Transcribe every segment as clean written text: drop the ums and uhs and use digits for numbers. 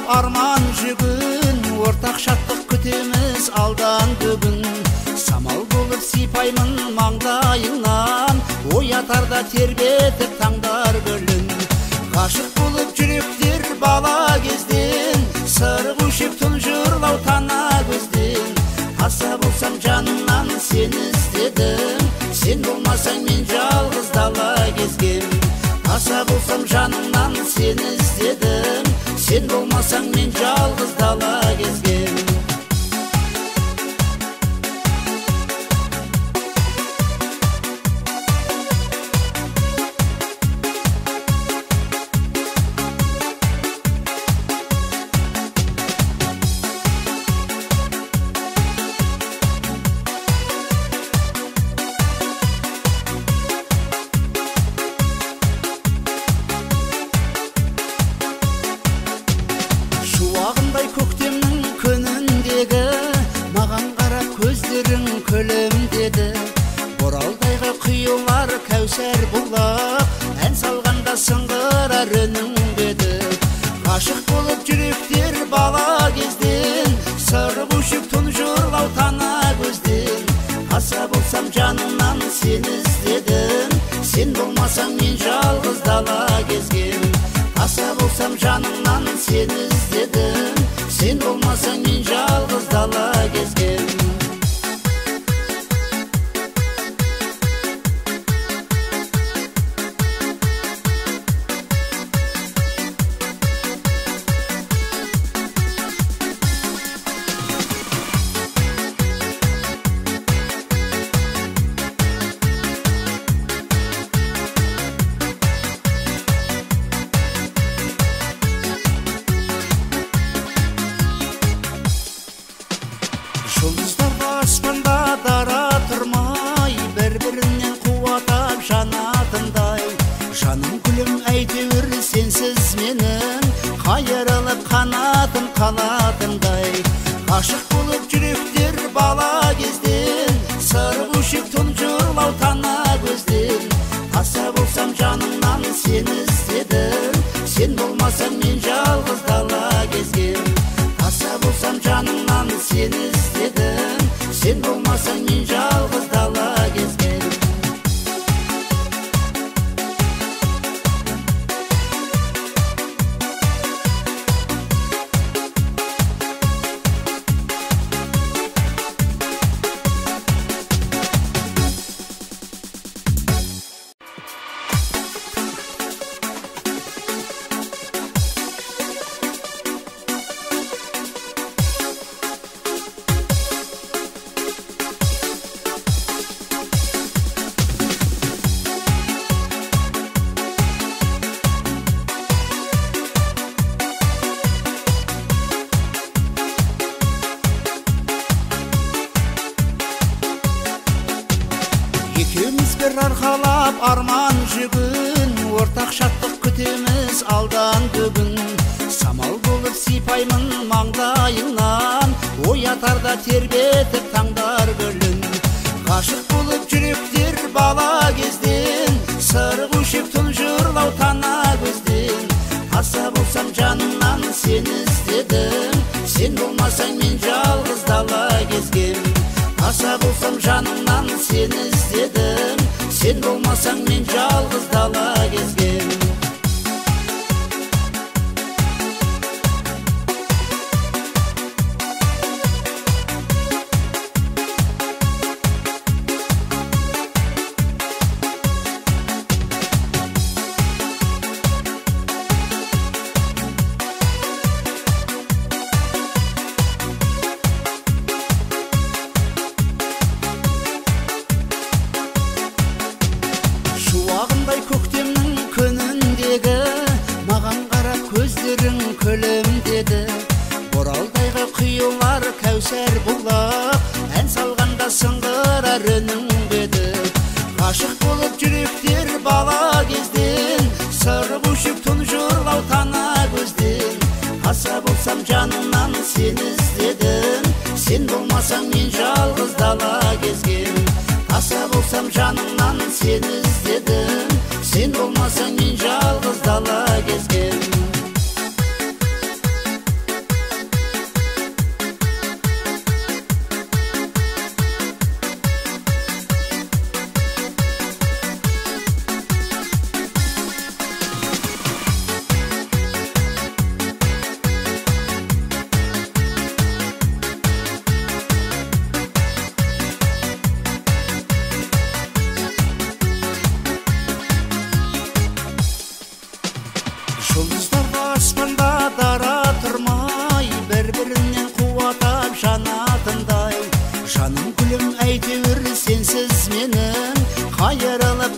арман жүгін, ортақ шаттық күтеміз алдан бүгін. Самал болып сипаймын маңдайыңнан, оятарда тербетіп таңдар гүлін. Ғашық болып жүректер бала кезден, сыр көшек тұнжырлау тана көзден. Аса болсам жанымнан сені іздедім, сен болмасаң мен жалғыз дала кезгем. Аса болсам жанымнан сені іздедім, сен болмасаң мен жалғыз дала кезгем. Шуағындай көктемнің күніндегі, маған қара көздерің күлімдеді. Боралдайға құйылар кәусәр бұлақ, ән салғанда сыңғырар үнің деді. Ғашық болып жүректер бала кезден, сыр көшек тұнжырлау тана көзден. Аса болсам жанымнан сені іздедім, сен болмасаң мен жалғыз дала кезгем. Аса болсам жанымнан сені іздедім, сен болмасаң мен жалғыз дала кезгем. Жұлдыздар аспанда дара тұрмай, бір-бірінен қуатап жанатындай. Жаным күлім әйтеуір сенсіз менің, қайырылып қанатым қалатындай. Ғашық болып жүректер бала кезден, сыр көшек тұнжырлау тана көзден. Аса болсам жанымнан сені іздедім, сен болмасаң мен жалғыз дала кезгем. Аса болсам жанымнан сені іздедім, сен болмасаң мен жалғыз дала кезгем. Екеуміз бір арқалап арман жүгін, ортақ шаттық күтеміз алдан бүгін. Самал болып сипаймын маңдайыңнан, оятарда тербетіп таңдар гүлін. Ғашық болып жүректер бала кезден, сыр көшек тұнжырлау тана көзден. Аса болсам жанымнан сені іздедім, сен болмасаң мен жалғыз дала кезгем. Аса болсам жанымнан сені іздедім, сен болмасаң мен жалғыз дала кезгем. Шуағындай көктемнің күніндегі, маған қара көздерің күлімдеді. Боралдайға құйылар кәусәр бұлақ, ән салғанда сыңғырар үнің деді. Ғашық болып жүректер бала кезден, сыр көшек тұнжырлау тана көзден. Аса болсам жанымнан сені іздедім, сен болмасаң мен жалғыз дала кезгем. Аса болсам жанымнан сені іздедім, сен болмасаң мен жалғыз дала кезгем.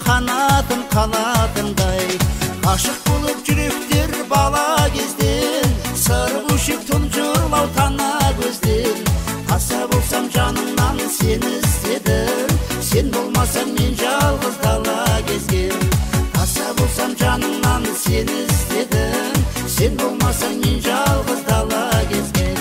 қанатын қалатындай. Ғашық болып жүректер бала кезден, сыр көшек тұнжырлау тана көзден. Аса болсам жаныңнан сені іздедім, сен болмасаң мен жалғыз дала кезгем. Аса болсам жаныңнан сені іздедім, сен болмасаң мен жалғыз дала кезгем.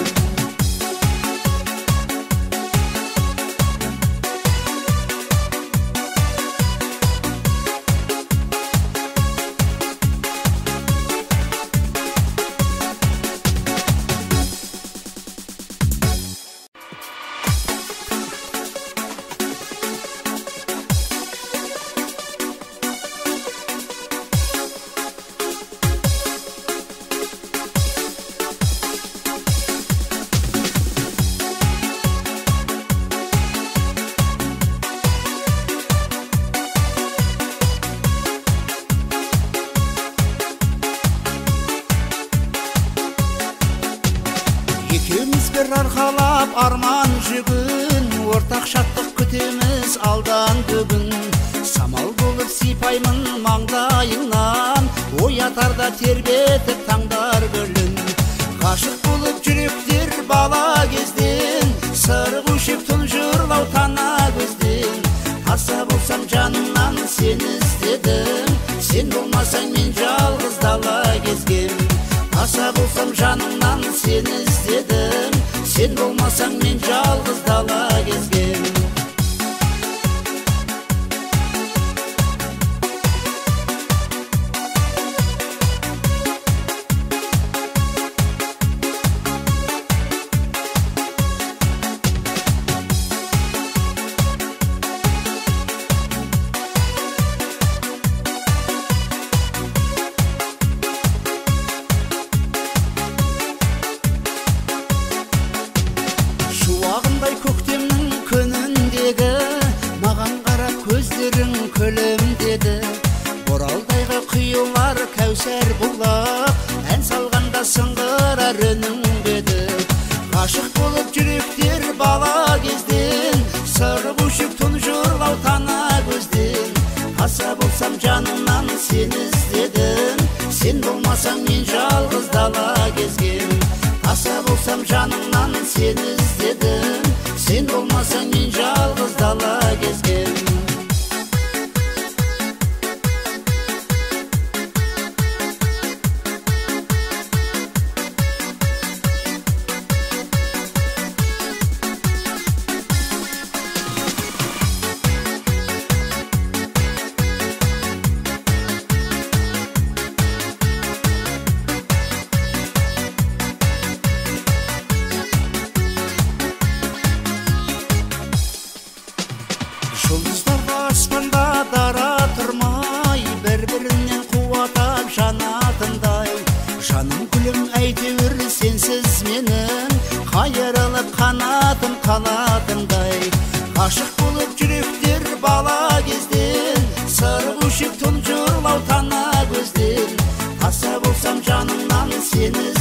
Екеуміз бір арқалап арман жүгін, ортақ шаттық күтеміз алдан бүгін. Самал болып сипаймын маңдайыңнан, оятарда тербетіп таңдар гүлін. Ғашық болып жүректер бала кезден, сыр көшек тұнжырлау тана көзден. Аса болсам жанымнан сені іздедім, сен болмасаң мен жалғыз дала кезгем. Аса болсам жанымнан сені іздедім, сен болмасаң мен жалғыз дала кезгем. Шуағындай көктемнің күніндегі, маған қарап көздерің күлімдеді. Боралдайға құйылар кәусәр бұлақ, ән салғанда сыңғырар үнің беді. Ғашық болып жүректер бала кезден, сыр көшек тұнжырлау тана көзден. Аса болсам жанымнан сені іздедім, сен болмасаң мен жалғыз дала кезгем. Аса болсам жанымнан сені іздедім, сен болмасаң мен жалғыз дала кезгем. Жұлдыздар аспанда дара тұрмай, бір-бірінен қуатап жанатындай. Жаным күлім әйтеуір сенсіз менің, қайырылып қанатым қалатындай. Ғашық болып жүректер бала кезден, сыр көшек тұнжырлау тана көзден. Аса болсам жанымнан сені